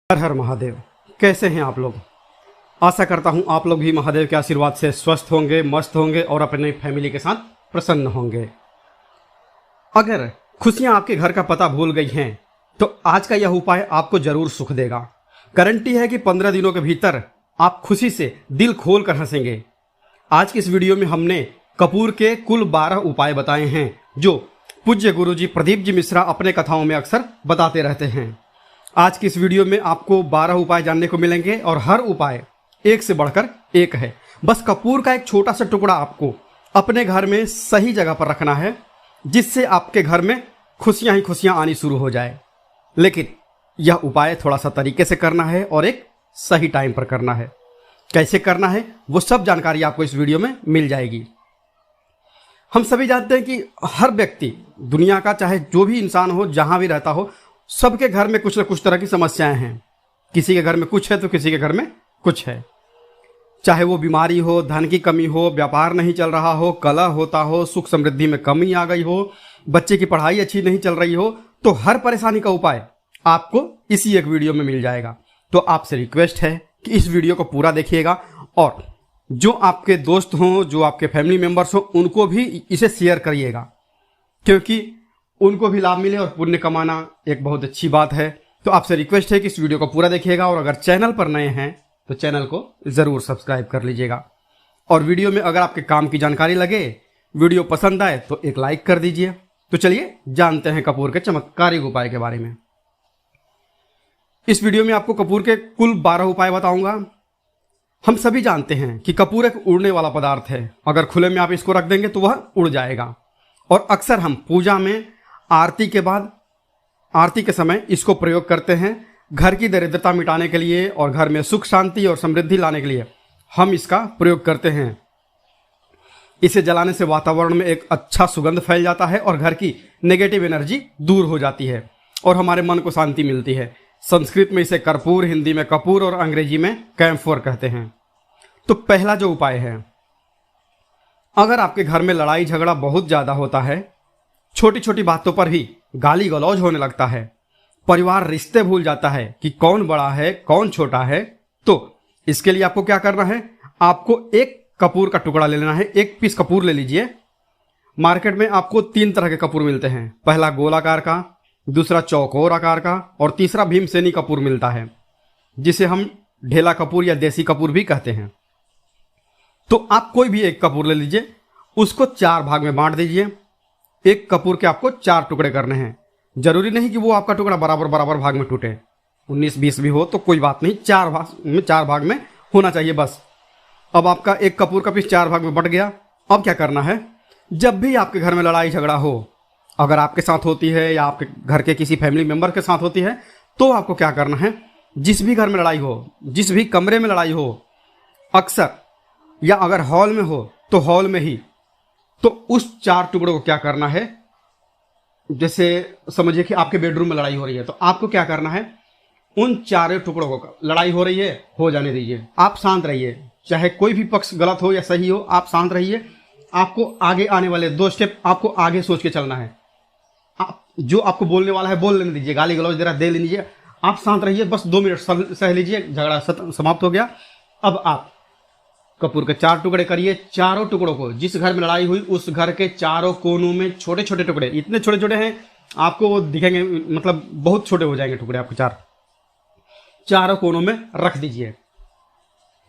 हर हर महादेव। कैसे हैं आप लोग? आशा करता हूं आप लोग भी महादेव के आशीर्वाद से स्वस्थ होंगे, मस्त होंगे और अपने फैमिली के साथ प्रसन्न होंगे। अगर खुशियां आपके घर का पता भूल गई हैं तो आज का यह उपाय आपको जरूर सुख देगा। गारंटी है कि 15 दिनों के भीतर आप खुशी से दिल खोल कर हंसेंगे। आज की इस वीडियो में हमने कपूर के कुल 12 उपाय बताए हैं जो पूज्य गुरुजी प्रदीप जी मिश्रा अपने कथाओं में अक्सर बताते रहते हैं। आज की इस वीडियो में आपको 12 उपाय जानने को मिलेंगे और हर उपाय एक से बढ़कर एक है। बस कपूर का एक छोटा सा टुकड़ा आपको अपने घर में सही जगह पर रखना है जिससे आपके घर में खुशियां ही खुशियां आनी शुरू हो जाए। लेकिन यह उपाय थोड़ा सा तरीके से करना है और एक सही टाइम पर करना है। कैसे करना है वो सब जानकारी आपको इस वीडियो में मिल जाएगी। हम सभी जानते हैं कि हर व्यक्ति दुनिया का चाहे जो भी इंसान हो, जहां भी रहता हो, सबके घर में कुछ न कुछ तरह की समस्याएं हैं। किसी के घर में कुछ है तो किसी के घर में कुछ है। चाहे वो बीमारी हो, धन की कमी हो, व्यापार नहीं चल रहा हो, कलह होता हो, सुख समृद्धि में कमी आ गई हो, बच्चे की पढ़ाई अच्छी नहीं चल रही हो, तो हर परेशानी का उपाय आपको इसी एक वीडियो में मिल जाएगा। तो आपसे रिक्वेस्ट है कि इस वीडियो को पूरा देखिएगा और जो आपके दोस्त हों, जो आपके फैमिली मेंबर्स हों, उनको भी इसे शेयर करिएगा, क्योंकि उनको भी लाभ मिले और पुण्य कमाना एक बहुत अच्छी बात है। तो आपसे रिक्वेस्ट है कि इस वीडियो को पूरा देखिएगा और अगर चैनल पर नए हैं तो चैनल को जरूर सब्सक्राइब कर लीजिएगा। और वीडियो में अगर आपके काम की जानकारी लगे, वीडियो पसंद आए तो एक लाइक कर दीजिए। तो चलिए जानते हैं कपूर के चमत्कारिक उपाय के बारे में। इस वीडियो में आपको कपूर के कुल 12 उपाय बताऊंगा। हम सभी जानते हैं कि कपूर एक उड़ने वाला पदार्थ है। अगर खुले में आप इसको रख देंगे तो वह उड़ जाएगा। और अक्सर हम पूजा में आरती के बाद, आरती के समय इसको प्रयोग करते हैं। घर की दरिद्रता मिटाने के लिए और घर में सुख शांति और समृद्धि लाने के लिए हम इसका प्रयोग करते हैं। इसे जलाने से वातावरण में एक अच्छा सुगंध फैल जाता है और घर की नेगेटिव एनर्जी दूर हो जाती है और हमारे मन को शांति मिलती है। संस्कृत में इसे कर्पूर, हिंदी में कपूर और अंग्रेजी में कैम्फोर कहते हैं। तो पहला जो उपाय है, अगर आपके घर में लड़ाई झगड़ा बहुत ज्यादा होता है, छोटी छोटी बातों पर ही गाली गलौज होने लगता है, परिवार रिश्ते भूल जाता है कि कौन बड़ा है कौन छोटा है, तो इसके लिए आपको क्या करना है, आपको एक कपूर का टुकड़ा ले लेना है। एक पीस कपूर ले लीजिए। मार्केट में आपको 3 तरह के कपूर मिलते हैं। पहला गोलाकार का, दूसरा चौकोर आकार का और तीसरा भीमसेनी कपूर मिलता है, जिसे हम ढेला कपूर या देसी कपूर भी कहते हैं। तो आप कोई भी एक कपूर ले लीजिए, उसको 4 भाग में बांट दीजिए। एक कपूर के आपको 4 टुकड़े करने हैं। जरूरी नहीं कि वो आपका टुकड़ा बराबर बराबर भाग में टूटे, 19-20 भी हो तो कोई बात नहीं, 4 भाग में होना चाहिए बस। अब आपका एक कपूर का पीस 4 भाग में बट गया। अब क्या करना है, जब भी आपके घर में लड़ाई झगड़ा हो, अगर आपके साथ होती है या आपके घर के किसी फैमिली मेंबर के साथ होती है, तो आपको क्या करना है, जिस भी घर में लड़ाई हो, जिस भी कमरे में लड़ाई हो, अक्सर या अगर हॉल में हो तो हॉल में ही, तो उस 4 टुकड़ों को क्या करना है, जैसे समझिए कि आपके बेडरूम में लड़ाई हो रही है, तो आपको क्या करना है, उन 4 टुकड़ों को, लड़ाई हो रही है, हो जाने दीजिए, आप शांत रहिए। चाहे कोई भी पक्ष गलत हो या सही हो, आप शांत रहिए। आपको आगे आने वाले 2 स्टेप आपको आगे सोच के चलना है। आप जो आपको बोलने वाला है बोल लेने दीजिए, गाली गलौज दे रहा दे लीजिए, आप शांत रहिए, बस 2 मिनट सह लीजिए, झगड़ा समाप्त हो गया। अब आप कपूर के 4 टुकड़े करिए। चारों टुकड़ों को, जिस घर में लड़ाई हुई उस घर के चारों कोनों में छोटे छोटे टुकड़े, इतने छोटे छोटे हैं आपको वो दिखेंगे, मतलब बहुत छोटे हो जाएंगे टुकड़े, आपको चारों कोनों में रख दीजिए।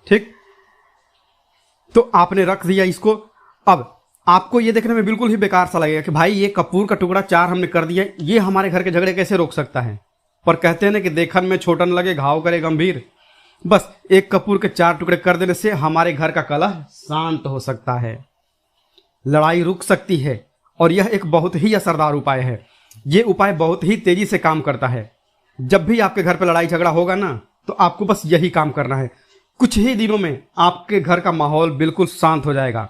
ठीक, तो आपने रख दिया इसको। अब आपको ये देखने में बिल्कुल ही बेकार सा लगेगा कि भाई ये कपूर का टुकड़ा 4 हमने कर दिया, ये हमारे घर के झगड़े कैसे रोक सकता है। पर कहते हैं ना कि देखन में छोटन लगे घाव करे गंभीर। बस एक कपूर के 4 टुकड़े कर देने से हमारे घर का कलह शांत हो सकता है, लड़ाई रुक सकती है। और यह एक बहुत ही असरदार उपाय है। यह उपाय बहुत ही तेजी से काम करता है। जब भी आपके घर पर लड़ाई झगड़ा होगा ना, तो आपको बस यही काम करना है। कुछ ही दिनों में आपके घर का माहौल बिल्कुल शांत हो जाएगा।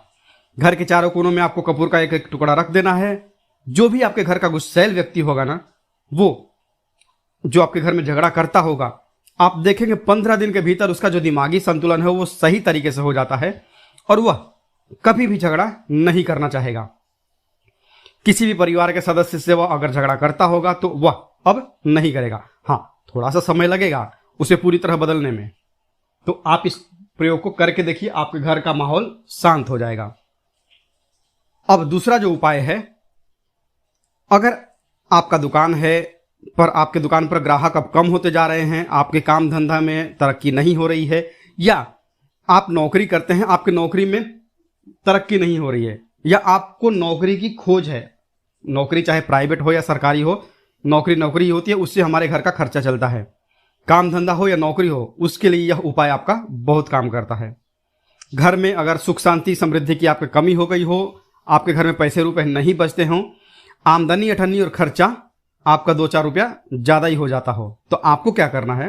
घर के चारों कोनों में आपको कपूर का एक टुकड़ा रख देना है। जो भी आपके घर का गुस्सैल व्यक्ति होगा ना, वो जो आपके घर में झगड़ा करता होगा, आप देखेंगे 15 दिन के भीतर उसका जो दिमागी संतुलन है वो सही तरीके से हो जाता है और वह कभी भी झगड़ा नहीं करना चाहेगा। किसी भी परिवार के सदस्य से वह अगर झगड़ा करता होगा तो वह अब नहीं करेगा। हाँ, थोड़ा सा समय लगेगा उसे पूरी तरह बदलने में। तो आप इस प्रयोग को करके देखिए, आपके घर का माहौल शांत हो जाएगा। अब दूसरा जो उपाय है, अगर आपका दुकान है पर आपके दुकान पर ग्राहक अब कम होते जा रहे हैं, आपके काम धंधा में तरक्की नहीं हो रही है, या आप नौकरी करते हैं, आपकी नौकरी में तरक्की नहीं हो रही है, या आपको नौकरी की खोज है, नौकरी चाहे प्राइवेट हो या सरकारी हो, नौकरी ही होती है, उससे हमारे घर का खर्चा चलता है। काम धंधा हो या नौकरी हो, उसके लिए यह उपाय आपका बहुत काम करता है। घर में अगर सुख शांति समृद्धि की आपकी कमी हो गई हो, आपके घर में पैसे रुपए नहीं बचते हों, आमदनी अठन्नी और खर्चा आपका 2-4 रुपया ज़्यादा ही हो जाता हो, तो आपको क्या करना है?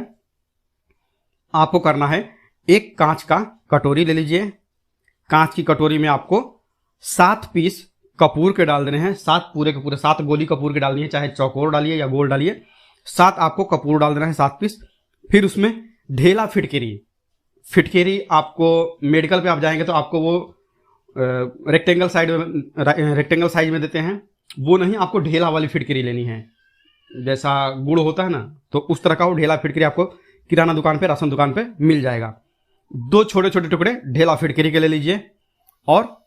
आपको करना है, एक कांच का कटोरी ले लीजिए। कांच की कटोरी में आपको 7 पीस कपूर के डाल देने हैं। 7 पूरे के पूरे 7 गोली कपूर के डालनी है, चाहे चौकोर डालिए या गोल डालिए। 7 आपको कपूर डाल देना है, 7 पीस। फिर उसमें ढेला फिटकेरी आपको मेडिकल पे आप जाएंगे तो आपको वो रेक्टेंगल साइज में देते हैं, वो नहीं, आपको ढेला वाली फिटकरी लेनी है। जैसा गुड़ होता है ना, तो उस तरह का वो ढेला फिटकरी आपको किराना दुकान पे, राशन दुकान पे मिल जाएगा। 2 छोटे छोटे टुकड़े ढेला फिटकरी के ले लीजिए, और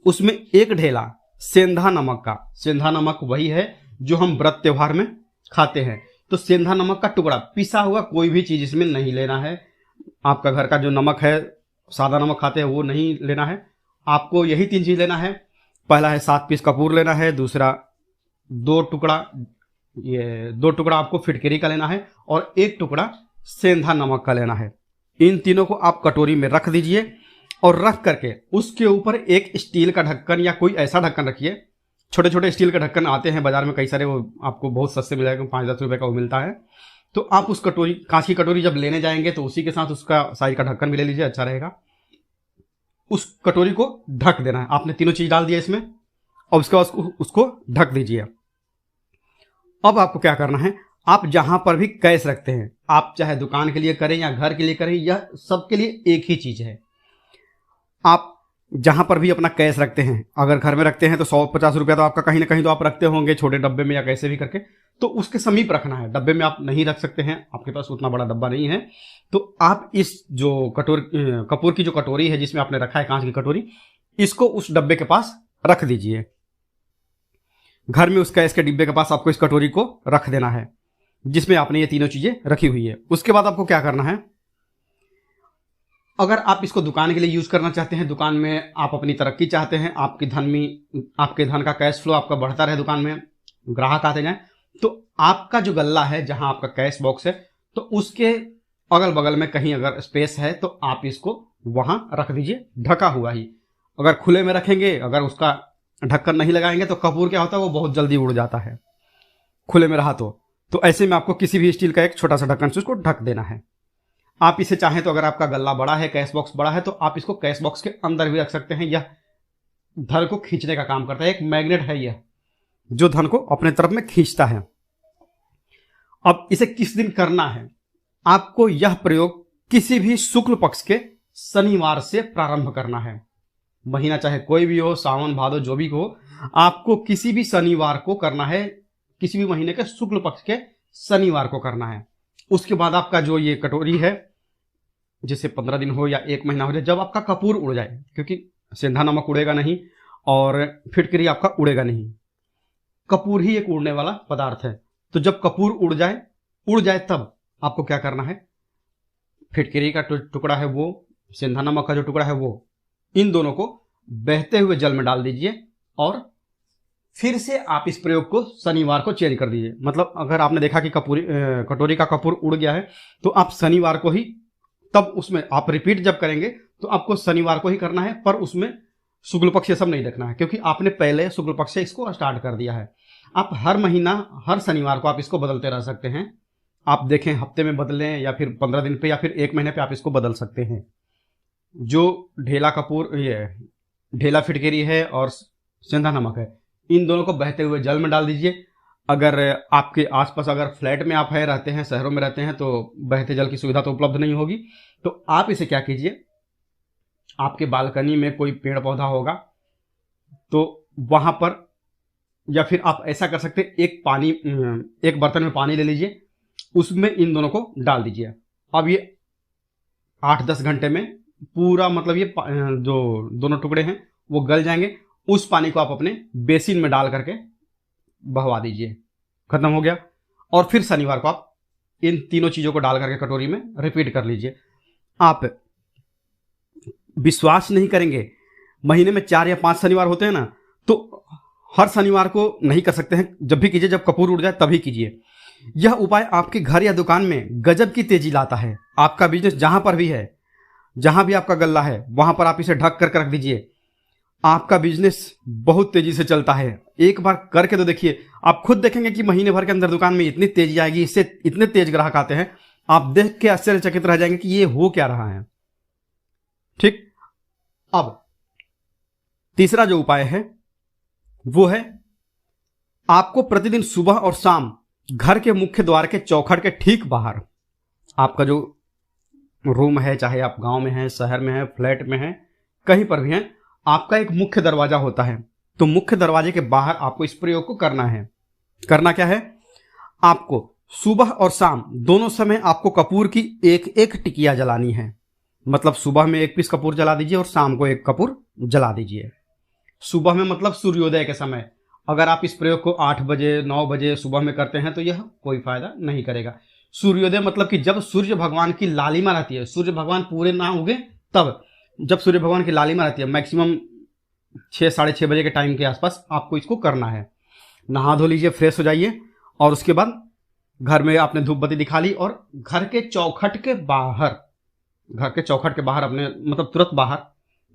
उसमें एक ढेला सेंधा नमक का। सेंधा नमक वही है जो हम व्रत त्योहार में खाते हैं। तो सेंधा नमक का टुकड़ा, पिसा हुआ कोई भी चीज इसमें नहीं लेना है। आपका घर का जो नमक है, सादा नमक खाते हैं, वो नहीं लेना है। आपको यही 3 चीज लेना है। पहला है 7 पीस कपूर लेना है, दूसरा 2 टुकड़ा आपको फिटकरी का लेना है, और 1 टुकड़ा सेंधा नमक का लेना है। इन तीनों को आप कटोरी में रख दीजिए, और रख करके उसके ऊपर एक स्टील का ढक्कन या कोई ऐसा ढक्कन रखिए। छोटे छोटे स्टील के ढक्कन आते हैं बाजार में कई सारे, वो आपको बहुत सस्ते मिल जाएगा, 5-10 रुपए का वो मिलता है। तो आप उस कटोरी, कांच की कटोरी जब लेने जाएंगे तो उसी के साथ उसका साइज का ढक्कन भी ले लीजिए, अच्छा रहेगा। उस कटोरी को ढक देना है। आपने तीनों चीज डाल दिया इसमें, और उसके बाद उसको ढक दीजिए। अब आपको क्या करना है, आप जहां पर भी कैश रखते हैं, आप चाहे दुकान के लिए करें या घर के लिए करें, यह सबके लिए एक ही चीज है। आप जहां पर भी अपना कैश रखते हैं, अगर घर में रखते हैं तो 100-50 रुपया तो आपका कहीं ना कहीं तो आप रखते होंगे, छोटे डब्बे में या कैसे भी करके, तो उसके समीप रखना है। डब्बे में आप नहीं रख सकते हैं, आपके पास उतना बड़ा डब्बा नहीं है, तो आप इस जो कपूर की जो कटोरी है जिसमें आपने रखा है कांच की कटोरी, इसको उस डब्बे के पास रख दीजिए। घर में उस कैश के डिब्बे के पास आपको इस कटोरी को रख देना है जिसमें आपने ये तीनों चीजें रखी हुई है। उसके बाद आपको क्या करना है, अगर आप इसको दुकान के लिए यूज करना चाहते हैं, दुकान में आप अपनी तरक्की चाहते हैं, आपके धन का कैश फ्लो आपका बढ़ता रहे, दुकान में ग्राहक आते जाएं, तो आपका जो गल्ला है, जहां आपका कैश बॉक्स है, तो उसके अगल बगल में कहीं अगर स्पेस है तो आप इसको वहां रख दीजिए, ढका हुआ ही। अगर खुले में रखेंगे, अगर उसका ढक्कन नहीं लगाएंगे, तो कपूर क्या होता है, वो बहुत जल्दी उड़ जाता है खुले में रहा तो ऐसे में आपको किसी भी स्टील का एक छोटा सा ढक्कन से उसको ढक देना है। आप इसे चाहें तो, अगर आपका गल्ला बड़ा है, कैश बॉक्स बड़ा है, तो आप इसको कैश बॉक्स के अंदर भी रख सकते हैं। यह धन को खींचने का काम करता है, एक मैग्नेट है यह, जो धन को अपने तरफ में खींचता है। अब इसे किस दिन करना है, आपको यह प्रयोग किसी भी शुक्ल पक्ष के शनिवार से प्रारंभ करना है। महीना चाहे कोई भी हो, सावन भादो जो भी हो, आपको किसी भी शनिवार को करना है, किसी भी महीने के शुक्ल पक्ष के शनिवार को करना है। उसके बाद आपका जो ये कटोरी है, जैसे 15 दिन हो या 1 महीना हो जाए, जब आपका कपूर उड़ जाए, क्योंकि सेंधा नमक उड़ेगा नहीं और फिटकरी आपका उड़ेगा नहीं, कपूर ही एक उड़ने वाला पदार्थ है। तो जब कपूर उड़ जाए तब आपको क्या करना है, फिटकरी का टुकड़ा है वो, सेंधा नमक का जो टुकड़ा है वो, इन दोनों को बहते हुए जल में डाल दीजिए, और फिर से आप इस प्रयोग को शनिवार को चेंज कर दीजिए। मतलब अगर आपने देखा कि कटोरी का कपूर उड़ गया है, तो आप शनिवार को ही, तब उसमें आप रिपीट जब करेंगे तो आपको शनिवार को ही करना है, पर उसमें शुक्ल पक्ष ये सब नहीं देखना है, क्योंकि आपने पहले शुक्ल पक्ष से इसको स्टार्ट कर दिया है। आप हर महीना, हर शनिवार को आप इसको बदलते रह सकते हैं। आप देखें हफ्ते में बदलें, या फिर 15 दिन पे, या फिर 1 महीने पे आप इसको बदल सकते हैं। जो ढेला फिटकरी है और सेंधा नमक है, इन दोनों को बहते हुए जल में डाल दीजिए। अगर आपके आसपास, अगर फ्लैट में आप रहते हैं, शहरों में रहते हैं, तो बहते जल की सुविधा तो उपलब्ध नहीं होगी, तो आप इसे क्या कीजिए, आपके बालकनी में कोई पेड़ पौधा होगा तो वहां पर, या फिर आप ऐसा कर सकते हैं, एक बर्तन में पानी ले लीजिए, उसमें इन दोनों को डाल दीजिए। अब ये 8-10 घंटे में पूरा मतलब ये जो दोनों टुकड़े हैं वो गल जाएंगे। उस पानी को आप अपने बेसिन में डाल करके बहवा दीजिए, खत्म हो गया। और फिर शनिवार को आप इन तीनों चीजों को डाल करके कटोरी में रिपीट कर लीजिए। आप विश्वास नहीं करेंगे, महीने में 4 या 5 शनिवार होते हैं ना, तो हर शनिवार को नहीं कर सकते हैं, जब भी कीजिए, जब कपूर उड़ जाए तभी कीजिए। यह उपाय आपके घर या दुकान में गजब की तेजी लाता है। आपका बिजनेस जहां पर भी है, जहां भी आपका गल्ला है, वहां पर आप इसे ढक कर रख दीजिए। आपका बिजनेस बहुत तेजी से चलता है। एक बार करके तो देखिए, आप खुद देखेंगे कि महीने भर के अंदर दुकान में इतनी तेजी आएगी, इससे इतने तेज ग्राहक आते हैं, आप देख के आश्चर्यचकित रह जाएंगे कि ये हो क्या रहा है। ठीक, अब तीसरा जो उपाय है वो है आपको प्रतिदिन सुबह और शाम घर के मुख्य द्वार के चौखट के ठीक बाहर, आपका जो रूम है, चाहे आप गांव में हैं, शहर में हैं, फ्लैट में हैं, कहीं पर भी हैं, आपका एक मुख्य दरवाजा होता है। तो मुख्य दरवाजे के बाहर आपको इस प्रयोग को करना है। करना क्या है, आपको सुबह और शाम दोनों समय आपको कपूर की एक एक टिकिया जलानी है। मतलब सुबह में 1 पीस कपूर जला दीजिए और शाम को 1 कपूर जला दीजिए। सुबह में मतलब सूर्योदय के समय। अगर आप इस प्रयोग को 8 बजे 9 बजे सुबह में करते हैं तो यह कोई फायदा नहीं करेगा। सूर्योदय मतलब कि जब सूर्य भगवान की लालिमा रहती है, सूर्य भगवान पूरे ना उगे तब, जब सूर्य भगवान की लालिमा रहती है, मैक्सिमम 6 साढ़े 6 बजे के टाइम के आसपास आपको इसको करना है। नहा धो लीजिए, फ्रेश हो जाइए, और उसके बाद घर में आपने धूप बत्ती दिखा ली और घर के चौखट के बाहर, घर के चौखट के बाहर अपने मतलब तुरंत बाहर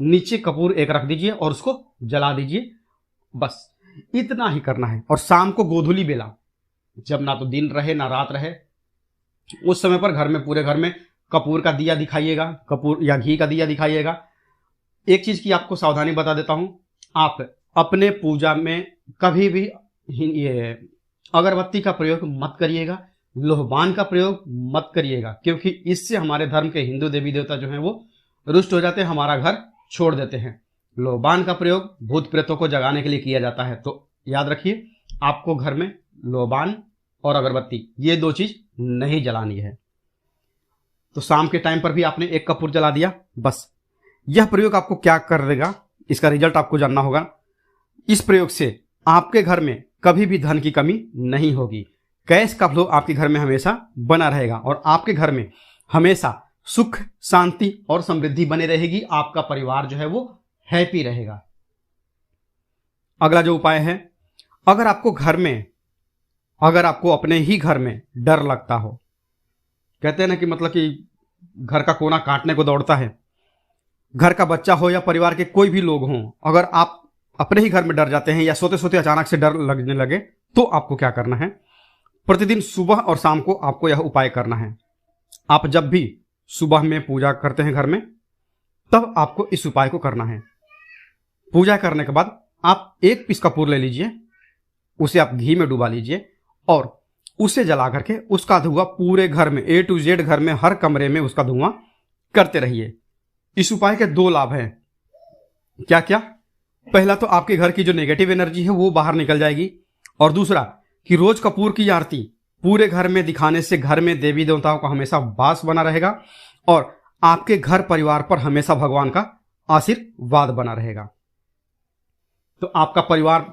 नीचे कपूर एक रख दीजिए और उसको जला दीजिए। बस इतना ही करना है। और शाम को गोधूली बेला, जब ना तो दिन रहे ना रात रहे, उस समय पर घर में, पूरे घर में कपूर का दिया दिखाइएगा, कपूर या घी का दिया दिखाइएगा। एक चीज की आपको सावधानी बता देता हूं, आप अपने पूजा में कभी भी ये अगरबत्ती का प्रयोग मत करिएगा, लोहबान का प्रयोग मत करिएगा, क्योंकि इससे हमारे धर्म के हिंदू देवी देवता जो हैं वो रुष्ट हो जाते हैं, हमारा घर छोड़ देते हैं। लोहबान का प्रयोग भूत प्रेतों को जगाने के लिए किया जाता है। तो याद रखिए, आपको घर में लोहबान और अगरबत्ती ये 2 चीज नहीं जलानी है। तो शाम के टाइम पर भी आपने 1 कपूर जला दिया। बस यह प्रयोग आपको क्या कर देगा, इसका रिजल्ट आपको जानना होगा। इस प्रयोग से आपके घर में कभी भी धन की कमी नहीं होगी। कैश का फ्लो आपके घर में हमेशा बना रहेगा और आपके घर में हमेशा सुख, शांति और समृद्धि बने रहेगी। आपका परिवार जो है वो हैप्पी रहेगा। अगला जो उपाय है, अगर आपको घर में, अगर आपको अपने ही घर में डर लगता हो, कहते हैं ना कि मतलब कि घर का कोना काटने को दौड़ता है, घर का बच्चा हो या परिवार के कोई भी लोग हों, अगर आप अपने ही घर में डर जाते हैं या सोते सोते अचानक से डर लगने लगे, तो आपको क्या करना है, प्रतिदिन सुबह और शाम को आपको यह उपाय करना है। आप जब भी सुबह में पूजा करते हैं घर में, तब आपको इस उपाय को करना है। पूजा करने के बाद आप 1 पीस कपूर ले लीजिए, उसे आप घी में डुबा लीजिए और उसे जला करके उसका धुआं पूरे घर में, A to Z घर में हर कमरे में उसका धुआं करते रहिए। इस उपाय के 2 लाभ हैं। क्या क्या? पहला तो आपके घर की जो नेगेटिव एनर्जी है वो बाहर निकल जाएगी, और दूसरा कि रोज कपूर की आरती पूरे घर में दिखाने से घर में देवी देवताओं का हमेशा वास बना रहेगा और आपके घर परिवार पर हमेशा भगवान का आशीर्वाद बना रहेगा। तो आपका परिवार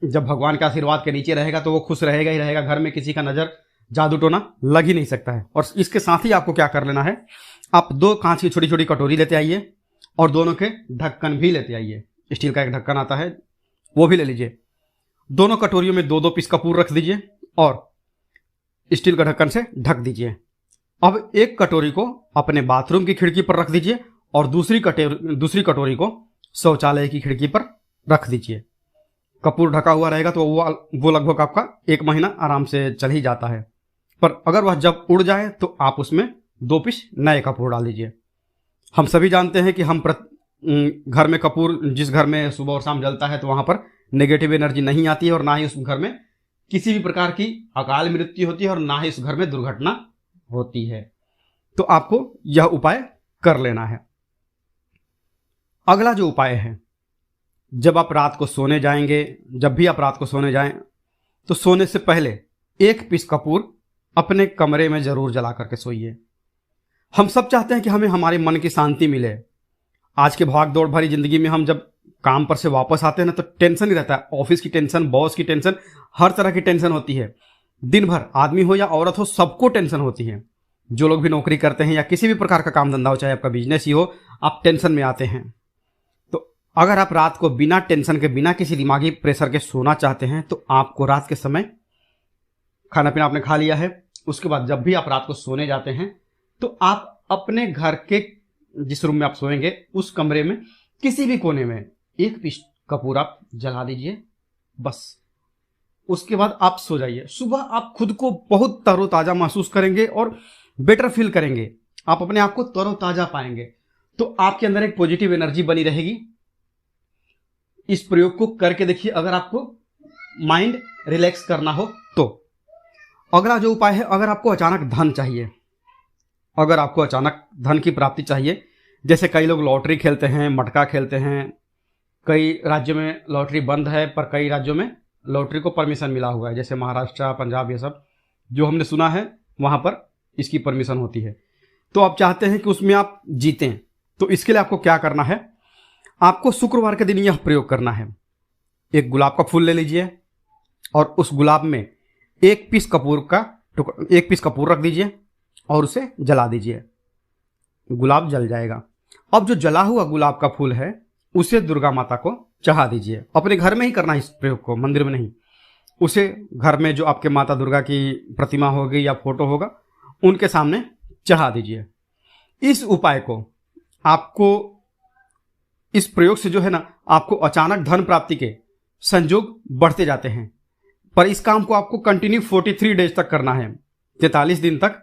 जब भगवान के आशीर्वाद के नीचे रहेगा तो वो खुश रहेगा ही रहेगा। घर में किसी का नजर, जादू टोना लग ही नहीं सकता है। और इसके साथ ही आपको क्या कर लेना है, आप 2 कांच की छोटी छोटी कटोरी लेते आइए और दोनों के ढक्कन भी लेते आइए। स्टील का एक ढक्कन आता है, वो भी ले लीजिए। दोनों कटोरियों में 2-2 पीस कपूर रख दीजिए और स्टील का ढक्कन से ढक दीजिए। अब एक कटोरी को अपने बाथरूम की खिड़की पर रख दीजिए और दूसरी कटोरी को शौचालय की खिड़की पर रख दीजिए। कपूर ढका हुआ रहेगा तो वो लगभग आपका 1 महीना आराम से चल ही जाता है। पर अगर वह जब उड़ जाए तो आप उसमें 2 पीस नए कपूर डाल दीजिए। हम सभी जानते हैं कि हम घर में कपूर, जिस घर में सुबह और शाम जलता है तो वहां पर नेगेटिव एनर्जी नहीं आती है और ना ही उस घर में किसी भी प्रकार की अकाल मृत्यु होती है और ना ही उस घर में दुर्घटना होती है। तो आपको यह उपाय कर लेना है। अगला जो उपाय है, जब आप रात को सोने जाएंगे, जब भी आप रात को सोने जाएं तो सोने से पहले 1 पीस कपूर अपने कमरे में जरूर जला करके सोइए। हम सब चाहते हैं कि हमें हमारे मन की शांति मिले। आज के भाग दौड़ भरी जिंदगी में हम जब काम पर से वापस आते हैं ना, तो टेंशन ही रहता है। ऑफिस की टेंशन, बॉस की टेंशन, हर तरह की टेंशन होती है। दिन भर आदमी हो या औरत हो, सबको टेंशन होती है। जो लोग भी नौकरी करते हैं या किसी भी प्रकार का काम धंधा हो, चाहे आपका बिजनेस ही हो, आप टेंशन में आते हैं। तो अगर आप रात को बिना टेंशन के, बिना किसी दिमागी प्रेशर के सोना चाहते हैं, तो आपको रात के समय खाना पीना आपने खा लिया है, उसके बाद जब भी आप रात को सोने जाते हैं, तो आप अपने घर के जिस रूम में आप सोएंगे उस कमरे में किसी भी कोने में एक पीस कपूर आप जला दीजिए, बस। उसके बाद आप सो जाइए। सुबह आप खुद को बहुत तरोताजा महसूस करेंगे और बेटर फील करेंगे। आप अपने आप को तरोताजा पाएंगे, तो आपके अंदर एक पॉजिटिव एनर्जी बनी रहेगी। इस प्रयोग को करके देखिए, अगर आपको माइंड रिलैक्स करना हो तो। अगला जो उपाय है, अगर आपको अचानक धन चाहिए, अगर आपको अचानक धन की प्राप्ति चाहिए, जैसे कई लोग लॉटरी खेलते हैं, मटका खेलते हैं। कई राज्यों में लॉटरी बंद है, पर कई राज्यों में लॉटरी को परमिशन मिला हुआ है, जैसे महाराष्ट्र, पंजाब, ये सब जो हमने सुना है, वहां पर इसकी परमिशन होती है। तो आप चाहते हैं कि उसमें आप जीतें, तो इसके लिए आपको क्या करना है, आपको शुक्रवार के दिन यह प्रयोग करना है। एक गुलाब का फूल ले लीजिए और उस गुलाब में एक पीस कपूर रख दीजिए और उसे जला दीजिए। गुलाब जल जाएगा। अब जो जला हुआ गुलाब का फूल है, उसे दुर्गा माता को चढ़ा दीजिए। अपने घर में ही करना है इस प्रयोग को, मंदिर में नहीं। उसे घर में जो आपके माता दुर्गा की प्रतिमा होगी या फोटो होगा, उनके सामने चढ़ा दीजिए। इस उपाय को आपको, इस प्रयोग से जो है ना, आपको अचानक धन प्राप्ति के संयोग बढ़ते जाते हैं। पर इस काम को आपको कंटिन्यू 43 डेज तक करना है। 43 दिन तक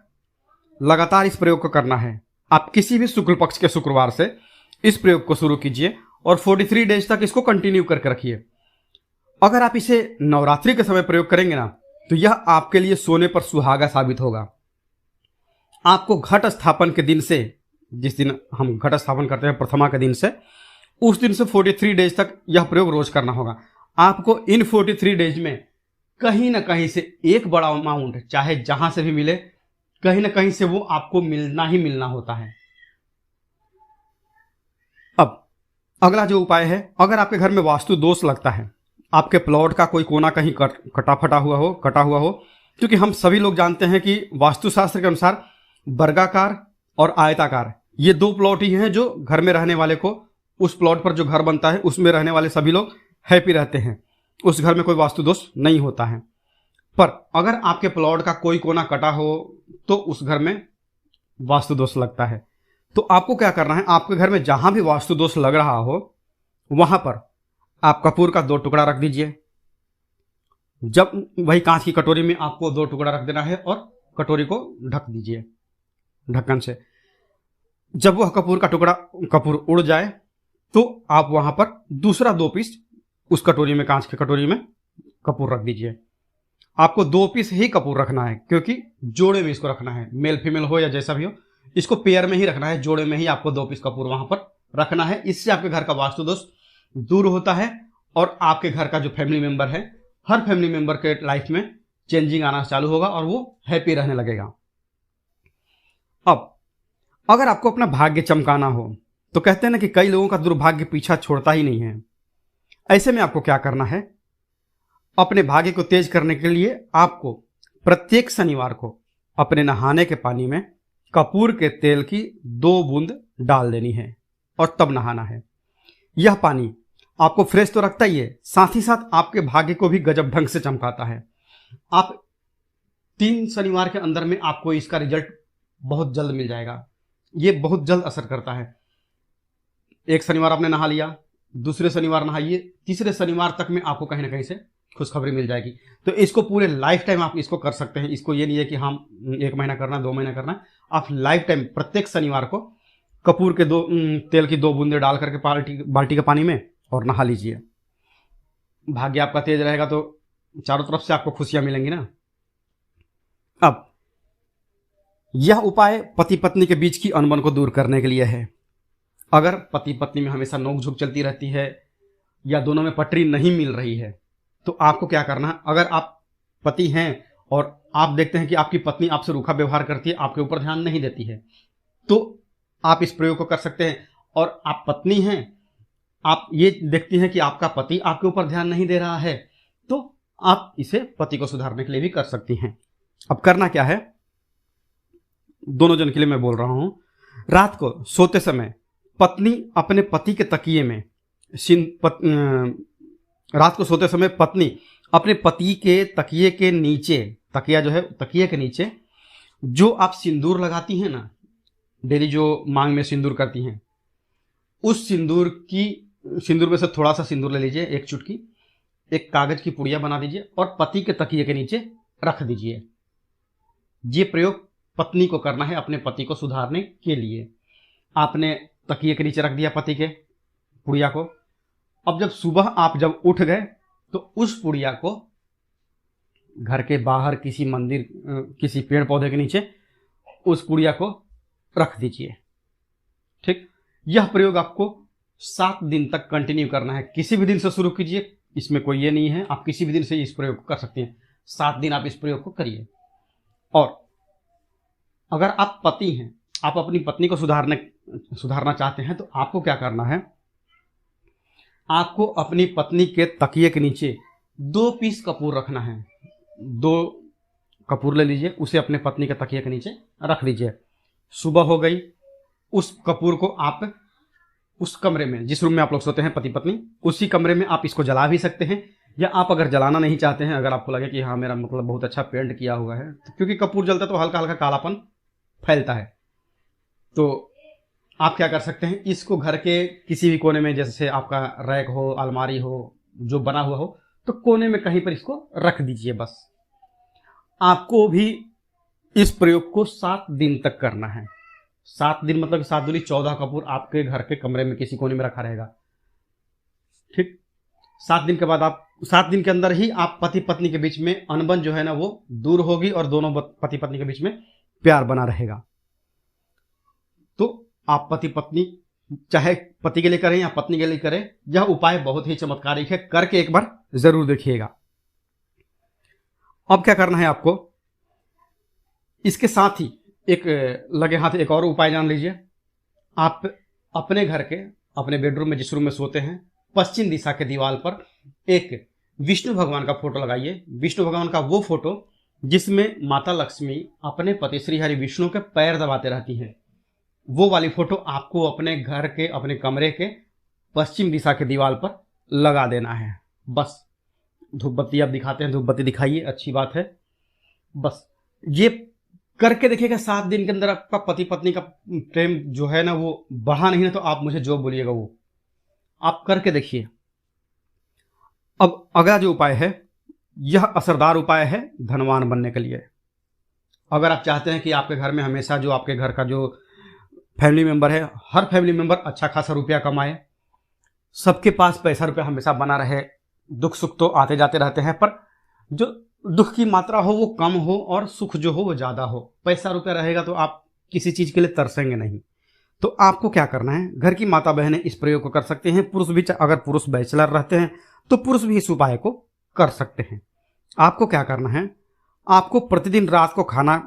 लगातार इस प्रयोग को करना है। आप किसी भी शुक्ल पक्ष के शुक्रवार से इस प्रयोग को शुरू कीजिए और 43 डेज तक इसको कंटिन्यू करके रखिए। अगर आप इसे नवरात्रि के समय प्रयोग करेंगे ना, तो यह आपके लिए सोने पर सुहागा साबित होगा। आपको घट स्थापन के दिन से, जिस दिन हम घट स्थापन करते हैं प्रथमा के दिन से, उस दिन से 43 डेज तक यह प्रयोग रोज करना होगा। आपको इन 43 डेज में कहीं ना कहीं से एक बड़ा अमाउंट, चाहे जहां से भी मिले, कहीं ना कहीं से वो आपको मिलना ही मिलना होता है। अब अगला जो उपाय है, अगर आपके घर में वास्तु दोष लगता है, आपके प्लॉट का कोई कोना कहीं कटा हुआ हो, क्योंकि हम सभी लोग जानते हैं कि वास्तुशास्त्र के अनुसार वर्गाकार और आयताकार, ये दो प्लॉट ही हैं जो घर में रहने वाले को, उस प्लॉट पर जो घर बनता है उसमें रहने वाले सभी लोग हैप्पी रहते हैं। उस घर में कोई वास्तु दोष नहीं होता है। पर अगर आपके प्लॉट का कोई कोना कटा हो, तो उस घर में वास्तु दोष लगता है। तो आपको क्या करना है, आपके घर में जहां भी वास्तु दोष लग रहा हो, वहां पर आप कपूर का 2 टुकड़ा रख दीजिए। जब वही कांच की कटोरी में आपको 2 टुकड़ा रख देना है और कटोरी को ढक दीजिए ढक्कन से। जब वह कपूर उड़ जाए, तो आप वहां पर दूसरा 2 पीस उस कटोरी में, कांच की कटोरी में कपूर रख दीजिए। आपको 2 पीस ही कपूर रखना है, क्योंकि जोड़े में इसको रखना है। मेल फीमेल हो या जैसा भी हो, इसको पेयर में ही रखना है, जोड़े में ही आपको 2 पीस कपूर वहां पर रखना है। इससे आपके घर का वास्तु दोष दूर होता है और आपके घर का जो फैमिली मेंबर है, हर फैमिली मेंबर के लाइफ में चेंजिंग आना चालू होगा और वो हैप्पी रहने लगेगा। अब अगर आपको अपना भाग्य चमकाना हो, तो कहते हैं ना कि कई लोगों का दुर्भाग्य पीछा छोड़ता ही नहीं है। ऐसे में आपको क्या करना है, अपने भाग्य को तेज करने के लिए आपको प्रत्येक शनिवार को अपने नहाने के पानी में कपूर के तेल की 2 बूंद डाल देनी है और तब नहाना है। यह पानी आपको फ्रेश तो रखता ही है, साथ ही साथ आपके भाग्य को भी गजब ढंग से चमकाता है। आप 3 शनिवार के अंदर में आपको इसका रिजल्ट बहुत जल्द मिल जाएगा। ये बहुत जल्द असर करता है। एक शनिवार आपने नहा लिया, दूसरे शनिवार नहाइए, तीसरे शनिवार तक में आपको कहीं ना कहीं से खुशखबरी मिल जाएगी। तो इसको पूरे लाइफ टाइम आप इसको कर सकते हैं। इसको ये नहीं है कि हम 1 महीना करना, 2 महीना करना। आप लाइफ टाइम प्रत्येक शनिवार को कपूर के तेल की 2 बूंदे डाल करके बाल्टी के पानी में और नहा लीजिए। भाग्य आपका तेज रहेगा तो चारों तरफ से आपको खुशियां मिलेंगी ना। अब यह उपाय पति पत्नी के बीच की अनबन को दूर करने के लिए है। अगर पति पत्नी में हमेशा नोकझोंक चलती रहती है या दोनों में पटरी नहीं मिल रही है, तो आपको क्या करना है, अगर आप पति हैं और आप देखते हैं कि आपकी पत्नी आपसे रूखा व्यवहार करती है, आपके ऊपर ध्यान नहीं देती है, तो आप इस प्रयोग को कर सकते हैं। और आप पत्नी हैं, आप ये देखती हैं कि आपका पति आपके ऊपर ध्यान नहीं दे रहा है, तो आप इसे पति को सुधारने के लिए भी कर सकती हैं। अब करना क्या है, दोनों जन के लिए मैं बोल रहा हूं। रात को सोते समय पत्नी अपने पति के तकिए में रात को सोते समय पत्नी अपने पति के तकिए के नीचे, तकिया जो है तकिए के नीचे जो आप सिंदूर लगाती हैं ना, डेली जो मांग में सिंदूर करती हैं, उस सिंदूर में से थोड़ा सा सिंदूर ले लीजिए, एक चुटकी, एक कागज की पुड़िया बना दीजिए और पति के तकिए के नीचे रख दीजिए। ये प्रयोग पत्नी को करना है अपने पति को सुधारने के लिए। आपने तकिए के नीचे रख दिया पति के पुड़िया को। अब जब सुबह आप जब उठ गए तो उस पुड़िया को घर के बाहर किसी मंदिर, किसी पेड़ पौधे के नीचे उस पुड़िया को रख दीजिए। ठीक, यह प्रयोग आपको 7 दिन तक कंटिन्यू करना है। किसी भी दिन से शुरू कीजिए, इसमें कोई ये नहीं है, आप किसी भी दिन से इस प्रयोग को कर सकते हैं। 7 दिन आप इस प्रयोग को करिए। और अगर आप पति हैं, आप अपनी पत्नी को सुधारना चाहते हैं, तो आपको क्या करना है, आपको अपनी पत्नी के तकिए के नीचे 2 पीस कपूर रखना है। 2 कपूर ले लीजिए, उसे अपने पत्नी के तकिए के नीचे रख दीजिए। सुबह हो गई, उस कपूर को आप उस कमरे में, जिस रूम में आप लोग सोते हैं पति पत्नी, उसी कमरे में आप इसको जला भी सकते हैं। या आप अगर जलाना नहीं चाहते हैं, अगर आपको लगे कि हाँ मेरा मतलब बहुत अच्छा पेंट किया हुआ है, तो क्योंकि कपूर जलता तो हल्का हल्का कालापन फैलता है, तो आप क्या कर सकते हैं, इसको घर के किसी भी कोने में, जैसे आपका रैक हो, अलमारी हो, जो बना हुआ हो, तो कोने में कहीं पर इसको रख दीजिए। बस आपको भी इस प्रयोग को 7 दिन तक करना है। 7 दिन मतलब 7 दूनी 14 कपूर आपके घर के कमरे में किसी कोने में रखा रहेगा। ठीक, 7 दिन के बाद आप 7 दिन के अंदर ही आप पति पत्नी के बीच में अनबन जो है ना वो दूर होगी और दोनों पति पत्नी के बीच में प्यार बना रहेगा। तो आप पति पत्नी चाहे पति के लिए करें या पत्नी के लिए करें, यह उपाय बहुत ही चमत्कारिक है, करके एक बार जरूर देखिएगा। अब क्या करना है आपको, इसके साथ ही एक लगे हाथ एक और उपाय जान लीजिए। आप अपने घर के, अपने बेडरूम में जिस रूम में सोते हैं, पश्चिम दिशा के दीवार पर एक विष्णु भगवान का फोटो लगाइए। विष्णु भगवान का वो फोटो जिसमें माता लक्ष्मी अपने पति श्री हरि विष्णु के पैर दबाते रहती हैं, वो वाली फोटो आपको अपने घर के, अपने कमरे के पश्चिम दिशा के दीवार पर लगा देना है। बस धूप बत्ती आप दिखाते हैं, धूप बत्ती दिखाइए, अच्छी बात है। बस ये करके देखिएगा, 7 दिन के अंदर आपका पति पत्नी का प्रेम जो है ना वो बढ़ा नहीं है, तो आप मुझे जो बोलिएगा वो आप करके देखिए। अब अगला जो उपाय है, यह असरदार उपाय है धनवान बनने के लिए। अगर आप चाहते हैं कि आपके घर में हमेशा जो आपके घर का जो फैमिली मेंबर है, हर फैमिली मेंबर अच्छा खासा रुपया कमाए, सबके पास पैसा रुपया हमेशा बना रहे, दुख सुख तो आते जाते रहते हैं, पर जो दुख की मात्रा हो वो कम हो और सुख जो हो वो ज़्यादा हो। पैसा रुपया रहेगा तो आप किसी चीज़ के लिए तरसेंगे नहीं। तो आपको क्या करना है, घर की माता बहनें इस प्रयोग को कर सकते हैं। पुरुष भी, अगर पुरुष बैचलर रहते हैं तो पुरुष भी इस उपाय को कर सकते हैं। आपको क्या करना है, आपको प्रतिदिन रात को खाना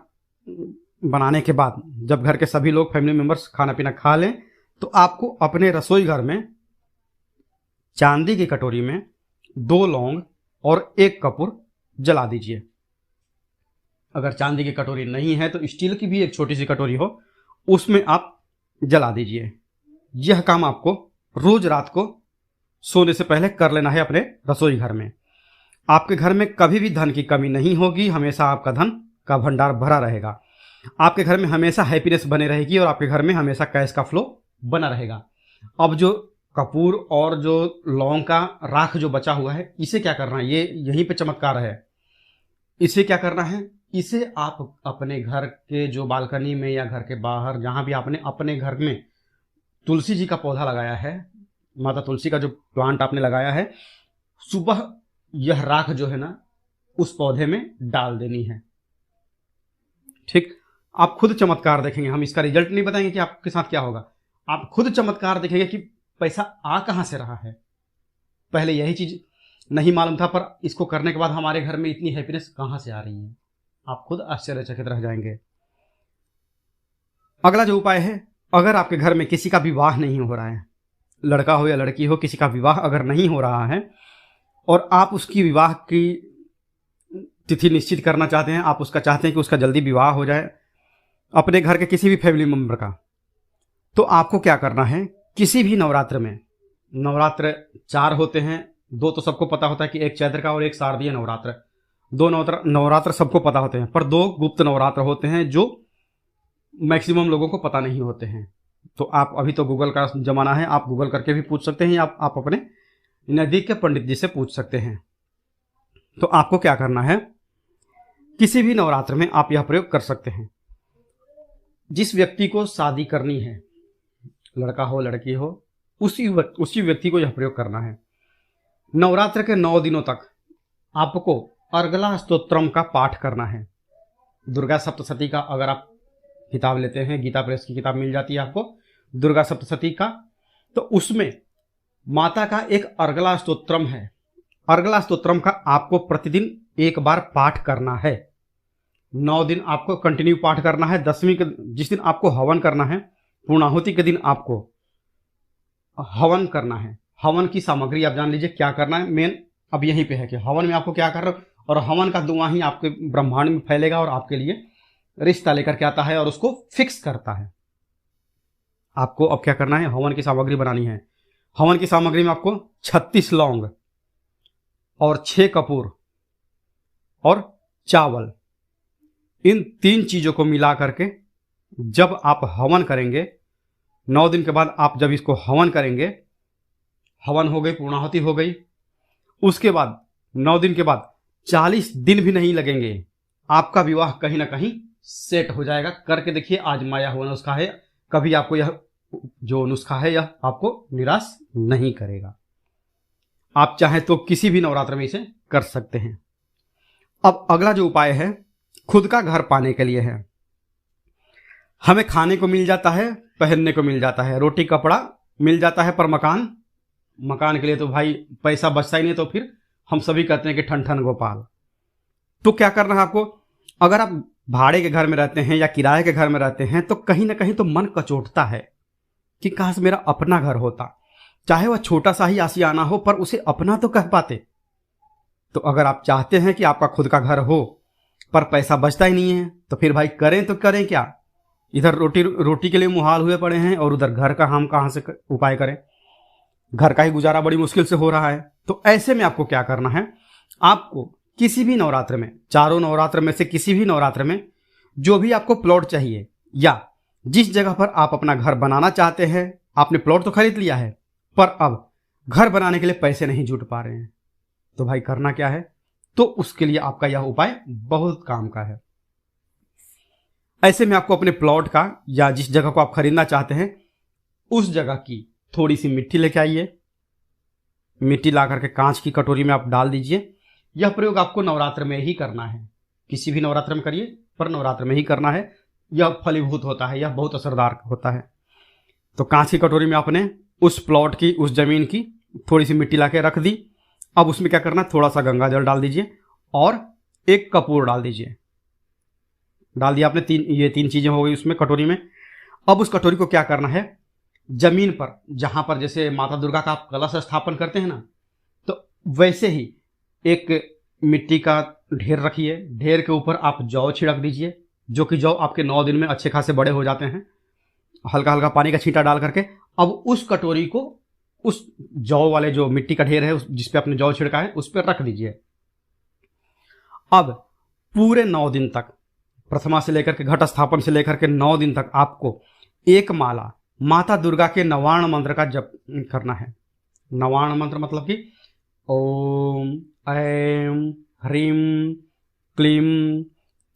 बनाने के बाद, जब घर के सभी लोग फैमिली मेंबर्स खाना पीना खा लें, तो आपको अपने रसोई घर में चांदी की कटोरी में 2 लौंग और 1 कपूर जला दीजिए। अगर चांदी की कटोरी नहीं है तो स्टील की भी एक छोटी सी कटोरी हो, उसमें आप जला दीजिए। यह काम आपको रोज रात को सोने से पहले कर लेना है अपने रसोई घर में। आपके घर में कभी भी धन की कमी नहीं होगी, हमेशा आपका धन का भंडार भरा रहेगा। आपके घर में हमेशा हैप्पीनेस बने रहेगी और आपके घर में हमेशा कैश का फ्लो बना रहेगा। अब जो कपूर और जो लौंग का राख जो बचा हुआ है, इसे क्या करना है, ये यहीं पे चमत्कार है। इसे क्या करना है, इसे आप अपने घर के जो बालकनी में या घर के बाहर, जहां भी आपने अपने घर में तुलसी जी का पौधा लगाया है, माता तुलसी का जो प्लांट आपने लगाया है, सुबह यह राख जो है ना उस पौधे में डाल देनी है। ठीक, आप खुद चमत्कार देखेंगे। हम इसका रिजल्ट नहीं बताएंगे कि आपके साथ क्या होगा, आप खुद चमत्कार देखेंगे कि पैसा आ कहां से रहा है। पहले यही चीज नहीं मालूम था, पर इसको करने के बाद हमारे घर में इतनी हैप्पीनेस कहां से आ रही है। आप खुद आश्चर्यचकित रह जाएंगे। अगला जो उपाय है, अगर आपके घर में किसी का विवाह नहीं हो रहा है, लड़का हो या लड़की हो, किसी का विवाह अगर नहीं हो रहा है और आप उसकी विवाह की तिथि निश्चित करना चाहते हैं, आप उसका चाहते हैं कि उसका जल्दी विवाह हो जाए अपने घर के किसी भी फैमिली मेंबर का, तो आपको क्या करना है, किसी भी नवरात्र में, नवरात्र 4 होते हैं, 2 तो सबको पता होता है कि एक चैत्र का और एक शारदीय नवरात्र, 2 नवरात्र सबको पता होते हैं, पर 2 गुप्त नवरात्र होते हैं जो मैक्सिमम लोगों को पता नहीं होते हैं। तो आप, अभी तो गूगल का जमाना है, आप गूगल करके भी पूछ सकते हैं या आप अपने नज़दीक के पंडित जी से पूछ सकते हैं। तो आपको क्या करना है, किसी भी नवरात्र में आप यह प्रयोग कर सकते हैं। जिस व्यक्ति को शादी करनी है, लड़का हो लड़की हो, उसी व्यक्ति को यह प्रयोग करना है। नवरात्र के 9 दिनों तक आपको अर्गला स्तोत्रम का पाठ करना है। दुर्गा सप्तशती का अगर आप किताब लेते हैं, गीता प्रेस की किताब मिल जाती है आपको दुर्गा सप्तशती का, तो उसमें माता का एक अर्गला स्तोत्रम है। अर्गला स्तोत्रम का आपको प्रतिदिन एक बार पाठ करना है। 9 दिन आपको कंटिन्यू पाठ करना है। 10वीं के जिस दिन आपको हवन करना है, पूर्णाहुति के दिन आपको हवन करना है। हवन की सामग्री आप जान लीजिए क्या करना है। मेन अब यहीं पे है कि हवन में आपको क्या करना है, और हवन का धुआं ही आपके ब्रह्मांड में फैलेगा और आपके लिए रिश्ता लेकर के आता है और उसको फिक्स करता है। आपको अब क्या करना है, हवन की सामग्री बनानी है। हवन की सामग्री में आपको 36 लौंग और 6 कपूर और चावल, इन 3 चीजों को मिला करके जब आप हवन करेंगे, 9 दिन के बाद आप जब इसको हवन करेंगे, हवन हो गई, पूर्णाहुति हो गई, उसके बाद 9 दिन के बाद 40 दिन भी नहीं लगेंगे, आपका विवाह कहीं ना कहीं सेट हो जाएगा। करके देखिए, आजमाया हुआ नुस्खा है, कभी आपको यह जो नुस्खा है यह आपको निराश नहीं करेगा। आप चाहें तो किसी भी नवरात्र में इसे कर सकते हैं। अब अगला जो उपाय है, खुद का घर पाने के लिए है। हमें खाने को मिल जाता है, पहनने को मिल जाता है, रोटी कपड़ा मिल जाता है, पर मकान के लिए तो भाई पैसा बचता ही नहीं। तो फिर हम सभी कहते हैं कि ठन ठन गोपाल। तो क्या करना है आपको, अगर आप भाड़े के घर में रहते हैं या किराए के घर में रहते हैं, तो कहीं ना कहीं तो मन कचोटता है कि काश मेरा अपना घर होता, चाहे वह छोटा सा ही आशियाना हो, पर उसे अपना तो कह पाते। तो अगर आप चाहते हैं कि आपका खुद का घर हो पर पैसा बचता ही नहीं है, तो फिर भाई करें तो करें क्या। इधर रोटी के लिए मुहाल हुए पड़े हैं और उधर घर का हम कहां से उपाय करें। घर का ही गुजारा बड़ी मुश्किल से हो रहा है। तो ऐसे में आपको क्या करना है, आपको किसी भी नवरात्र में, चारों नवरात्र में से किसी भी नवरात्र में जो भी आपको प्लॉट चाहिए या जिस जगह पर आप अपना घर बनाना चाहते हैं, आपने प्लॉट तो खरीद लिया है पर अब घर बनाने के लिए पैसे नहीं जुट पा रहे हैं, तो भाई करना क्या है, तो उसके लिए आपका यह उपाय बहुत काम का है। ऐसे में आपको अपने प्लॉट का या जिस जगह को आप खरीदना चाहते हैं उस जगह की थोड़ी सी मिट्टी लेके आइए। मिट्टी ला करके कांच की कटोरी में आप डाल दीजिए। यह प्रयोग आपको नवरात्र में ही करना है, किसी भी नवरात्र में करिए पर नवरात्र में ही करना है। यह फलीभूत होता है, यह बहुत असरदार होता है। तो कांच की कटोरी में आपने उस प्लॉट की, उस जमीन की थोड़ी सी मिट्टी ला के रख दी। अब उसमें क्या करना, थोड़ा सा गंगा जल डाल दीजिए और 1 कपूर डाल दीजिए। डाल दिया आपने, ये 3 चीजें हो गई उसमें कटोरी में। अब उस कटोरी को क्या करना है, जमीन पर, जहां पर जैसे माता दुर्गा का आप कलश स्थापन करते हैं ना, तो वैसे ही एक मिट्टी का ढेर रखिए। ढेर के ऊपर आप जौ छिड़क दीजिए, जो कि जौ आपके 9 दिन में अच्छे खासे बड़े हो जाते हैं। हल्का हल्का पानी का छींटा डाल करके अब उस कटोरी को उस जौ वाले जो मिट्टी का ढेर है जिसपे आपने जौ छिड़का है उस पर रख दीजिए। अब पूरे 9 दिन तक, प्रथमा से लेकर के घट स्थापन से लेकर के 9 दिन तक आपको एक माला माता दुर्गा के नवार्ण मंत्र का जप करना है। नवार्ण मंत्र मतलब कि ओम ऐं ह्रीं क्लीं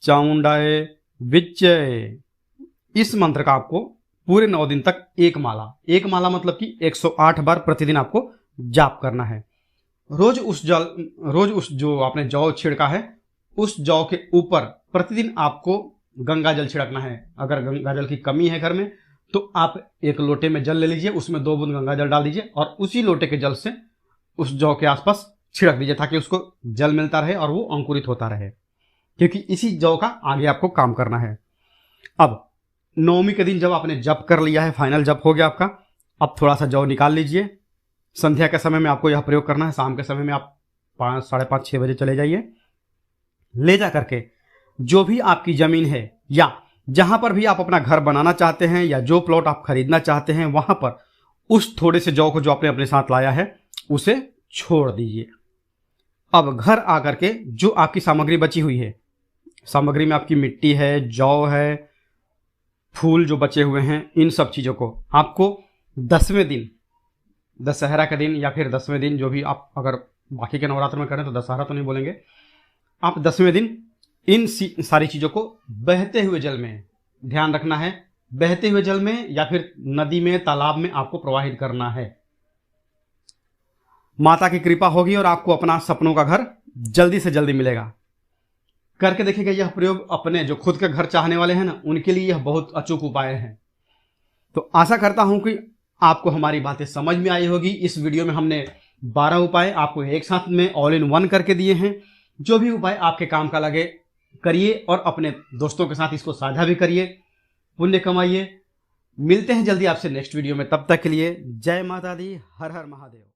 चामुंडाय विच्चे, इस मंत्र का आपको पूरे 9 दिन तक एक माला मतलब कि 108 बार प्रतिदिन आपको जाप करना है। रोज उस जो आपने जौ छिड़का है उस जौ के ऊपर प्रतिदिन आपको गंगा जल छिड़कना है। अगर गंगा जल की कमी है घर में तो आप एक लोटे में जल ले लीजिए, उसमें 2 बूंद गंगा जल डाल दीजिए और उसी लोटे के जल से उस जौ के आसपास छिड़क दीजिए ताकि उसको जल मिलता रहे और वो अंकुरित होता रहे। क्योंकि इसी जौ का आगे आपको काम करना है। अब नवमी के दिन जब आपने जप कर लिया है, फाइनल जप हो गया आपका, अब थोड़ा सा जौ निकाल लीजिए। संध्या के समय में आपको यह प्रयोग करना है। शाम के समय में आप 5, 5:30, 6 बजे चले जाइए। ले जा करके जो भी आपकी जमीन है या जहां पर भी आप अपना घर बनाना चाहते हैं या जो प्लॉट आप खरीदना चाहते हैं, वहां पर उस थोड़े से जौ को जो आपने अपने साथ लाया है उसे छोड़ दीजिए। अब घर आकर के जो आपकी सामग्री बची हुई है, सामग्री में आपकी मिट्टी है, जौ है, फूल जो बचे हुए हैं, इन सब चीज़ों को आपको 10वें दिन, दशहरा के दिन या फिर 10वें दिन, जो भी आप अगर बाकी के नवरात्र में करें तो दशहरा तो नहीं बोलेंगे, आप 10वें दिन इन सारी चीज़ों को बहते हुए जल में, ध्यान रखना है, बहते हुए जल में या फिर नदी में, तालाब में आपको प्रवाहित करना है। माता की कृपा होगी और आपको अपना सपनों का घर जल्दी से जल्दी मिलेगा। करके देखिएगा यह प्रयोग। अपने जो खुद के घर चाहने वाले हैं ना, उनके लिए यह बहुत अचूक उपाय है। तो आशा करता हूं कि आपको हमारी बातें समझ में आई होगी। इस वीडियो में हमने 12 उपाय आपको एक साथ में ऑल इन वन करके दिए हैं। जो भी उपाय आपके काम का लगे करिए और अपने दोस्तों के साथ इसको साझा भी करिए, पुण्य कमाइए। मिलते हैं जल्दी आपसे नेक्स्ट वीडियो में। तब तक के लिए जय माता दी, हर हर महादेव।